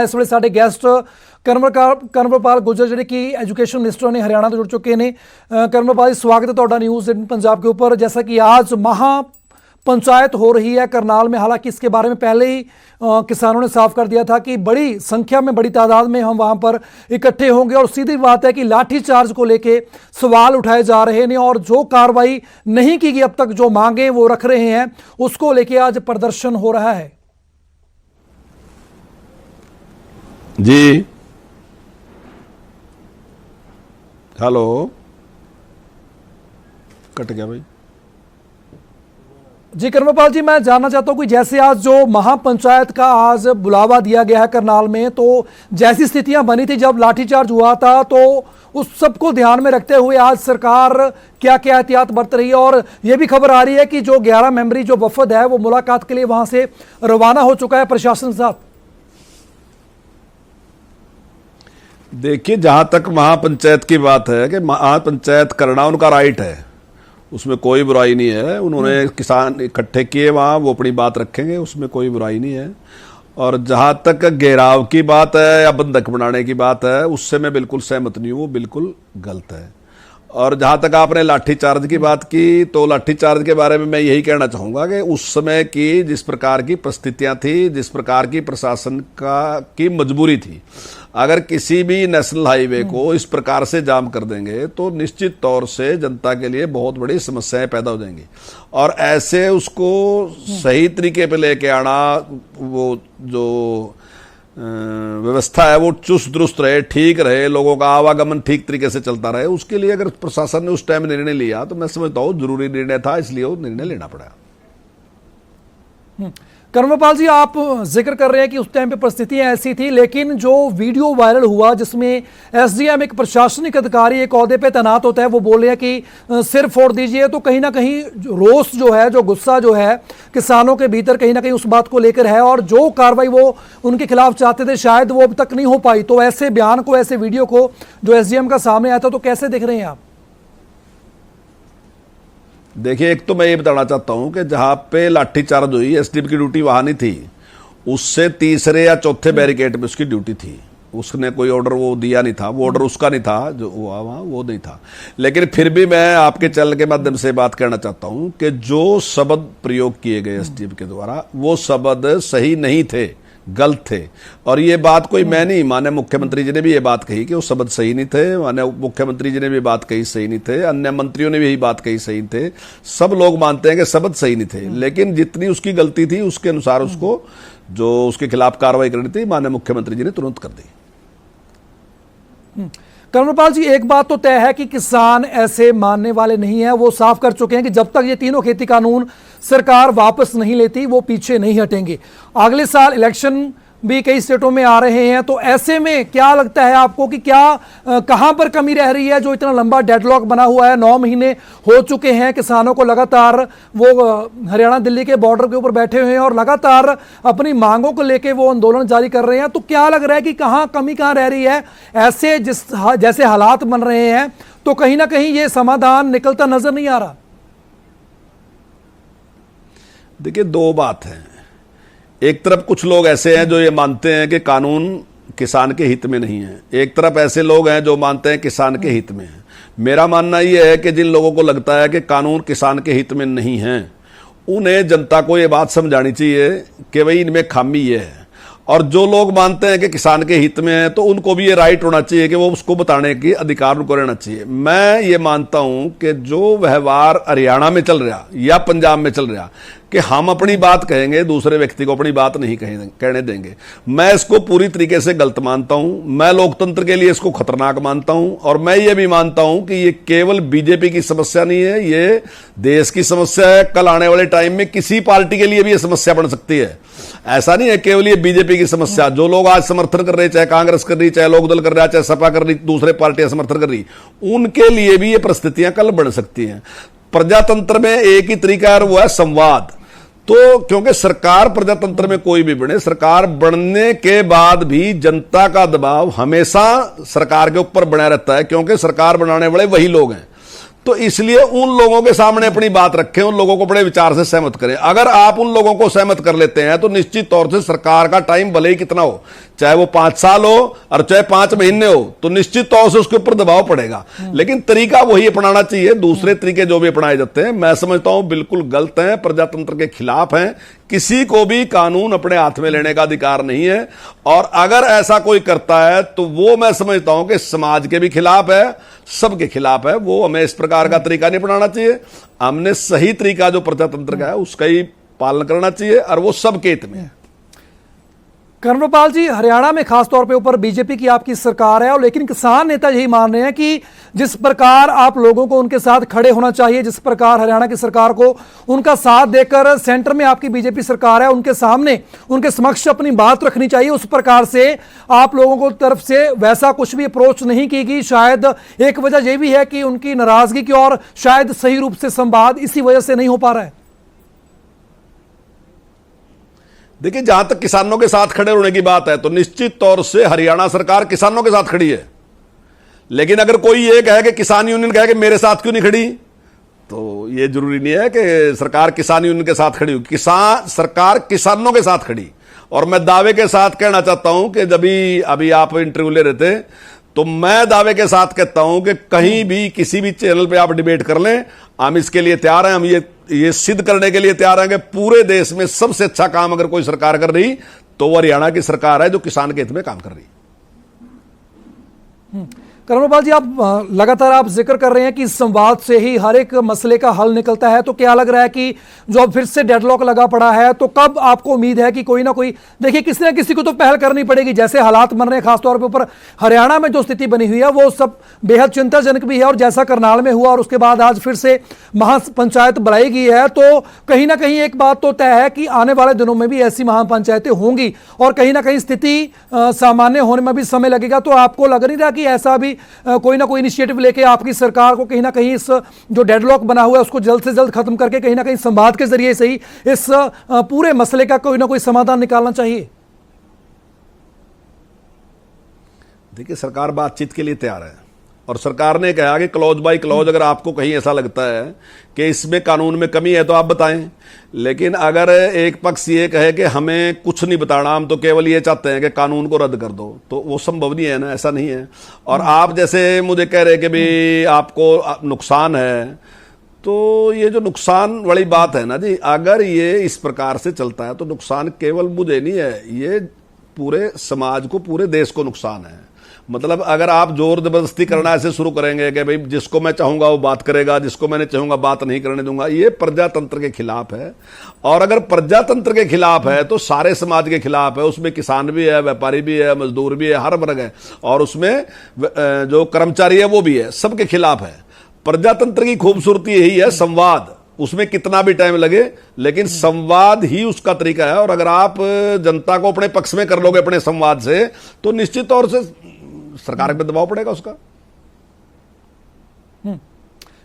इस वे साडे गेस्ट कर्मरपाल गुर्जर जिहड़े कि एजुकेशन मिनिस्टर ने हरियाणा तो जुड़ चुके हैं। कर्मरपाल जी, स्वागत है तुहाडा न्यूज़ 18 पंजाब के ऊपर। जैसा कि आज महा पंचायत हो रही है करनाल में, हालांकि इसके बारे में पहले ही किसानों ने साफ कर दिया था कि बड़ी संख्या में, बड़ी तादाद में हम वहां पर इकट्ठे होंगे और सीधी बात है कि लाठी चार्ज को लेके सवाल उठाए जा रहे हैं और जो कार्रवाई नहीं की गई अब तक, जो मांगे वो रख रहे हैं, उसको लेके आज प्रदर्शन हो रहा है। जी हेलो, कट गया भाई। जी कर्मपाल जी, मैं जानना चाहता हूं कि जैसे आज जो महापंचायत का आज बुलावा दिया गया है करनाल में, तो जैसी स्थितियां बनी थी जब लाठीचार्ज हुआ था, तो उस सबको ध्यान में रखते हुए आज सरकार क्या क्या एहतियात बरत रही है। और यह भी खबर आ रही है कि जो 11 मेंबरी जो वफद है वो मुलाकात के लिए वहां से रवाना हो चुका है प्रशासन के साथ। देखिए, जहां तक महापंचायत की बात है कि महापंचायत करना उनका राइट है, उसमें कोई बुराई नहीं है। उन्होंने किसान इकट्ठे किए वहां, वो अपनी बात रखेंगे, उसमें कोई बुराई नहीं है। और जहां तक घेराव की बात है या बंधक बनाने की बात है, उससे मैं बिल्कुल सहमत नहीं हूं, वो बिल्कुल गलत है। और जहां तक आपने लाठीचार्ज की बात की, तो लाठीचार्ज के बारे में मैं यही कहना चाहूंगा कि उस समय की जिस प्रकार की परिस्थितियां थी, जिस प्रकार की प्रशासन की मजबूरी थी, अगर किसी भी नेशनल हाईवे को इस प्रकार से जाम कर देंगे तो निश्चित तौर से जनता के लिए बहुत बड़ी समस्याएं पैदा हो जाएंगी। और ऐसे उसको सही तरीके पे लेके आना, वो जो व्यवस्था है वो चुस्त दुरुस्त रहे, ठीक रहे, लोगों का आवागमन ठीक तरीके से चलता रहे, उसके लिए अगर प्रशासन ने उस टाइम निर्णय लिया तो मैं समझता हूँ जरूरी निर्णय था, इसलिए वो निर्णय लेना पड़ा। कर्मपाल जी, आप जिक्र कर रहे हैं कि उस टाइम पे परिस्थितियां ऐसी थी, लेकिन जो वीडियो वायरल हुआ जिसमें एसडीएम, एक प्रशासनिक अधिकारी एक ओहदे पे तैनात होता है, वो बोल रहे हैं कि सिर फोड़ दीजिए, तो कहीं ना कहीं रोष जो है, जो गुस्सा जो है किसानों के भीतर, कहीं ना कहीं उस बात को लेकर है। और जो कार्रवाई वो उनके खिलाफ चाहते थे शायद वो अब तक नहीं हो पाई। तो ऐसे बयान को, ऐसे वीडियो को जो एसडीएम का सामने आया था, तो कैसे देख रहे हैं आप? देखिए, एक तो मैं ये बताना चाहता हूं कि जहां पे लाठीचार्ज हुई, एसडीएम की ड्यूटी वहां नहीं थी, उससे तीसरे या चौथे बैरिकेड पे उसकी ड्यूटी थी। उसने कोई ऑर्डर वो दिया नहीं था, वो ऑर्डर उसका नहीं था, जो हुआ वहां वो नहीं था। लेकिन फिर भी मैं आपके चैनल के माध्यम से बात करना चाहता हूं कि जो शब्द प्रयोग किए गए एसडीएम के द्वारा, वो शब्द सही नहीं थे, गलत थे। और ये बात कोई मैं नहीं, माने मुख्यमंत्री जी ने भी ये बात कही कि वो शब्द सही नहीं थे, माने मुख्यमंत्री जी ने भी बात कही सही नहीं थे, अन्य मंत्रियों ने भी यही बात कही सही थे, सब लोग मानते हैं कि शब्द सही नहीं थे। लेकिन जितनी उसकी गलती थी उसके अनुसार उसको, जो उसके खिलाफ कार्रवाई करनी थी, माननीय मुख्यमंत्री जी ने तुरंत कर दी। कर्मपाल जी, एक बात तो तय है कि किसान ऐसे मानने वाले नहीं है, वो साफ कर चुके हैं कि जब तक ये तीनों खेती कानून सरकार वापस नहीं लेती वो पीछे नहीं हटेंगे। अगले साल इलेक्शन भी कई स्टेटों में आ रहे हैं, तो ऐसे में क्या लगता है आपको कि क्या कहां पर कमी रह रही है जो इतना लंबा डेडलॉक बना हुआ है? 9 महीने हो चुके हैं किसानों को लगातार, वो हरियाणा दिल्ली के बॉर्डर के ऊपर बैठे हुए हैं और लगातार अपनी मांगों को लेके वो आंदोलन जारी कर रहे हैं। तो क्या लग रहा है कि कमी कहां रह रही है? ऐसे जैसे हालात बन रहे हैं तो कहीं ना कहीं ये समाधान निकलता नजर नहीं आ रहा। देखिए, दो बात है। एक तरफ कुछ लोग ऐसे हैं जो ये मानते हैं कि कानून किसान के हित में नहीं है, एक तरफ ऐसे लोग हैं जो मानते हैं किसान के हित में है। मेरा मानना यह है कि जिन लोगों को लगता है कि कानून किसान के हित में नहीं है, उन्हें जनता को ये बात समझानी चाहिए कि भाई इनमें खामी ये है। और जो लोग मानते हैं कि किसान के हित में है, तो उनको भी ये राइट होना चाहिए कि वो उसको बताने की अधिकार उनको रहना चाहिए। मैं ये मानता हूं कि जो व्यवहार हरियाणा में चल रहा या पंजाब में चल रहा कि हम अपनी बात कहेंगे, दूसरे व्यक्ति को अपनी बात नहीं कहने देंगे, मैं इसको पूरी तरीके से गलत मानता हूं। मैं लोकतंत्र के लिए इसको खतरनाक मानता हूं। और मैं ये भी मानता हूं कि ये केवल बीजेपी की समस्या नहीं है, ये देश की समस्या है। कल आने वाले टाइम में किसी पार्टी के लिए भी ये समस्या बन सकती है। ऐसा नहीं है केवल ये बीजेपी की समस्या। जो लोग आज समर्थन कर रहे, चाहे कांग्रेस कर रही, चाहे लोकदल कर रहा, चाहे सपा कर रही, दूसरे पार्टियां समर्थन कर रही, उनके लिए भी ये परिस्थितियां कल बन सकती हैं। प्रजातंत्र में एक ही तरीका है, वो है संवाद। तो क्योंकि सरकार, प्रजातंत्र में कोई भी बने, सरकार बनने के बाद भी जनता का दबाव हमेशा सरकार के ऊपर बना रहता है, क्योंकि सरकार बनाने वाले वही लोग हैं। तो इसलिए उन लोगों के सामने अपनी बात रखें, उन लोगों को अपने विचार से सहमत करें। अगर आप उन लोगों को सहमत कर लेते हैं तो निश्चित तौर से सरकार का टाइम भले ही कितना हो, चाहे वो 5 साल हो और चाहे 5 महीने हो, तो निश्चित तौर से उसके ऊपर दबाव पड़ेगा। लेकिन तरीका वही अपनाना चाहिए। दूसरे तरीके जो भी अपनाए जाते हैं, मैं समझता हूं बिल्कुल गलत हैं, प्रजातंत्र के खिलाफ हैं। किसी को भी कानून अपने हाथ में लेने का अधिकार नहीं है, और अगर ऐसा कोई करता है तो वो मैं समझता हूं कि समाज के भी खिलाफ है, सबके खिलाफ है। वो हमें इस प्रकार का तरीका नहीं अपनाना चाहिए। हमने सही तरीका जो प्रजातंत्र का है उसका ही पालन करना चाहिए, और वो सबके हित में है। कर्मपाल जी, हरियाणा में खासतौर पे ऊपर बीजेपी की आपकी सरकार है, और लेकिन किसान नेता यही मान रहे हैं कि जिस प्रकार आप लोगों को उनके साथ खड़े होना चाहिए, जिस प्रकार हरियाणा की सरकार को उनका साथ देकर सेंटर में आपकी बीजेपी सरकार है, उनके सामने उनके समक्ष अपनी बात रखनी चाहिए, उस प्रकार से आप लोगों को तरफ से वैसा कुछ भी अप्रोच नहीं की गई। शायद एक वजह यह भी है कि उनकी नाराजगी की और शायद सही रूप से संवाद इसी वजह से नहीं हो पा रहा है। देखिए, जहां तक किसानों के साथ खड़े होने की बात है तो निश्चित तौर से हरियाणा सरकार किसानों के साथ खड़ी है। लेकिन अगर कोई ये कहे कि किसान यूनियन कहे कि मेरे साथ क्यों नहीं खड़ी, तो ये जरूरी नहीं है कि सरकार किसान यूनियन के साथ खड़ी हो। सरकार किसानों के साथ खड़ी। और मैं दावे के साथ कहना चाहता हूं कि जब अभी आप इंटरव्यू ले रहे थे, तो मैं दावे के साथ कहता हूं कि कहीं भी किसी भी चैनल पे आप डिबेट कर लें, हम इसके लिए तैयार हैं। हम ये सिद्ध करने के लिए तैयार हैं कि पूरे देश में सबसे अच्छा काम अगर कोई सरकार कर रही तो वो हरियाणा की सरकार है, जो किसान के हित में काम कर रही है। कर्मपाल जी, आप लगातार आप जिक्र कर रहे हैं कि संवाद से ही हर एक मसले का हल निकलता है, तो क्या लग रहा है कि जो अब फिर से डेडलॉक लगा पड़ा है, तो कब आपको उम्मीद है कि कोई ना कोई, देखिए किसी ना किसी को तो पहल करनी पड़ेगी। जैसे हालात बन रहे हैं खासतौर पे ऊपर हरियाणा में जो स्थिति बनी हुई है वो सब बेहद चिंताजनक भी है, और जैसा करनाल में हुआ और उसके बाद आज फिर से महापंचायत बुलाई गई है, तो कहीं ना कहीं एक बात तो तय है कि आने वाले दिनों में भी ऐसी महापंचायतें होंगी और कहीं ना कहीं स्थिति सामान्य होने में भी समय लगेगा। तो आपको लग नहीं रहा कि ऐसा भी कोई ना कोई इनिशिएटिव लेके आपकी सरकार को कहीं ना कहीं इस जो डेडलॉक बना हुआ है उसको जल्द से जल्द खत्म करके कहीं ना कहीं संवाद के जरिए से ही इस पूरे मसले का कोई ना कोई समाधान निकालना चाहिए? देखिए, सरकार बातचीत के लिए तैयार है, और सरकार ने कहा कि क्लॉज बाय क्लॉज अगर आपको कहीं ऐसा लगता है कि इसमें कानून में कमी है तो आप बताएं। लेकिन अगर एक पक्ष ये कहे कि हमें कुछ नहीं बताना, हम तो केवल ये चाहते हैं कि कानून को रद्द कर दो, तो वो संभव नहीं है ना, ऐसा नहीं है। और आप जैसे मुझे कह रहे कि भी आपको नुकसान है, तो ये जो नुकसान वाली बात है ना जी, अगर ये इस प्रकार से चलता है तो नुकसान केवल मुझे नहीं है, ये पूरे समाज को, पूरे देश को नुकसान है। मतलब अगर आप जोर जबरदस्ती करना ऐसे शुरू करेंगे कि भाई जिसको मैं चाहूंगा वो बात करेगा, जिसको मैंने चाहूंगा बात नहीं करने दूंगा, ये प्रजातंत्र के खिलाफ है। और अगर प्रजातंत्र के खिलाफ है तो सारे समाज के खिलाफ है। उसमें किसान भी है, व्यापारी भी है, मजदूर भी है, हर वर्ग है, और उसमें जो कर्मचारी है वो भी है, सबके खिलाफ है। प्रजातंत्र की खूबसूरती यही है, संवाद। उसमें कितना भी टाइम लगे, लेकिन संवाद ही उसका तरीका है। और अगर आप जनता को अपने पक्ष में कर लोगे अपने संवाद से, तो निश्चित तौर से सरकार पे दबाव पड़ेगा उसका।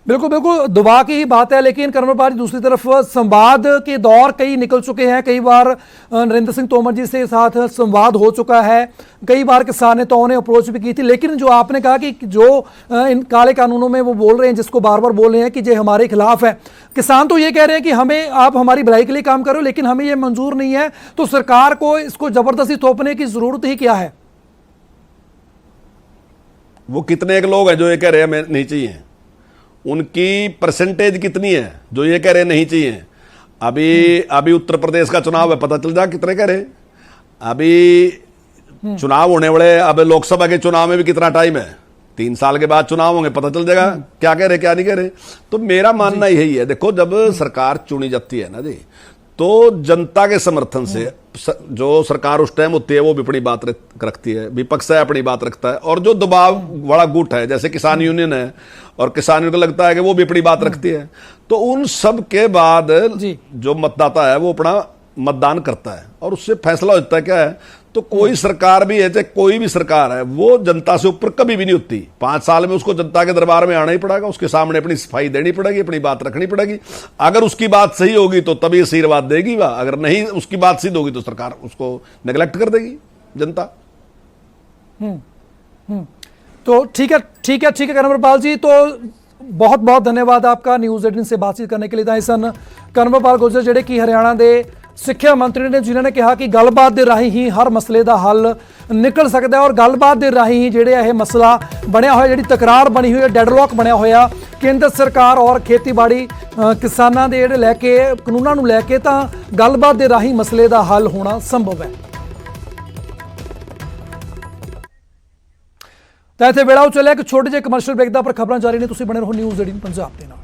बिल्कुल बिल्कुल, दबाव की ही बात है। लेकिन कर्मपाल जी, दूसरी तरफ संवाद के दौर कई निकल चुके हैं। कई बार नरेंद्र सिंह तोमर जी से साथ संवाद हो चुका है, कई बार किसान नेताओं ने अप्रोच भी की थी। लेकिन जो आपने कहा कि जो इन काले कानूनों में वो बोल रहे हैं, जिसको बार बार बोल रहे हैं कि ये हमारे खिलाफ है, किसान तो ये कह रहे हैं कि हमें, आप हमारी भलाई के लिए काम करो, लेकिन हमें ये मंजूर नहीं है, तो सरकार को इसको जबरदस्ती थोपने की जरूरत ही क्या है? वो कितने एक लोग हैं जो ये कह रहे हैं हमें नहीं चाहिए, उनकी परसेंटेज कितनी है जो ये कह रहे नहीं चाहिए? अभी उत्तर प्रदेश का चुनाव है, पता चल जाए कितने कह रहे। अभी चुनाव होने वाले, अब लोकसभा के चुनाव में भी कितना टाइम है, 3 साल के बाद चुनाव होंगे, पता चल जाएगा क्या कह रहे क्या नहीं कह रहे। तो मेरा मानना यही है, देखो जब सरकार चुनी जाती है ना जी, तो जनता के समर्थन से जो सरकार उस टाइम होती है वो भी अपनी बात रखती है, विपक्ष है अपनी बात रखता है, और जो दबाव वाला गुट है जैसे किसान यूनियन है, और किसान यूनियन को लगता है कि वो भी अपनी बात रखती है, तो उन सब के बाद जो मतदाता है वो अपना मतदान करता है और उससे फैसला होता है क्या है। तो कोई सरकार भी है, चाहे कोई भी सरकार है, वो जनता से ऊपर कभी भी नहीं होती। 5 साल में उसको जनता के दरबार में आना ही पड़ेगा, उसके सामने अपनी सफाई देनी पड़ेगी, अपनी बात रखनी पड़ेगी। अगर उसकी बात सही होगी तो तभी आशीर्वाद देगी वह, अगर नहीं उसकी बात सिद्ध होगी तो सरकार उसको नेग्लेक्ट कर देगी जनता। तो ठीक है कर्मपाल जी, तो बहुत बहुत धन्यवाद आपका न्यूज़ 18 से बातचीत करने के लिए। ਤਾਂ ਸਨ कर्मपाल गुर्जर ਜਿਹੜੇ कि हरियाणा के ਸਿੱਖਿਆ ਮੰਤਰੀ ਨੇ, ਜਿਨ੍ਹਾਂ ਨੇ ਕਿਹਾ ਕਿ ਗੱਲਬਾਤ ਦੇ ਰਾਹੀਂ ਹੀ ਹਰ ਮਸਲੇ ਦਾ ਹੱਲ ਨਿਕਲ ਸਕਦਾ ਹੈ ਔਰ ਗੱਲਬਾਤ ਦੇ ਰਾਹੀਂ ਹੀ ਜਿਹੜੇ ਇਹ ਮਸਲਾ ਬਣਿਆ ਹੋਇਆ, ਜਿਹੜੀ ਤਕਰਾਰ ਬਣੀ ਹੋਈ ਹੈ, ਡੈਡਲੌਕ ਬਣਿਆ ਹੋਇਆ ਕੇਂਦਰ ਸਰਕਾਰ ਔਰ ਖੇਤੀਬਾੜੀ ਕਿਸਾਨਾਂ ਦੇ ਜਿਹੜੇ ਲੈ ਕੇ ਕਾਨੂੰਨਾਂ ਨੂੰ ਲੈ ਕੇ, ਤਾਂ ਗੱਲਬਾਤ ਦੇ ਰਾਹੀਂ ਮਸਲੇ ਦਾ ਹੱਲ ਹੋਣਾ ਸੰਭਵ ਹੈ। ਤਾਂ ਇੱਥੇ ਵੇਲਾ ਹੋ ਚੱਲਿਆ ਇੱਕ ਛੋਟੇ ਜਿਹੇ ਕਮਰਸ਼ੀਅਲ ਬ੍ਰੇਕ ਦਾ, ਪਰ ਖਬਰਾਂ ਜਾਰੀ ਨੇ। ਤੁਸੀਂ ਬਣੇ ਰਹੋ ਨਿਊਜ਼ 18 ਪੰਜਾਬ ਦੇ ਨਾਲ।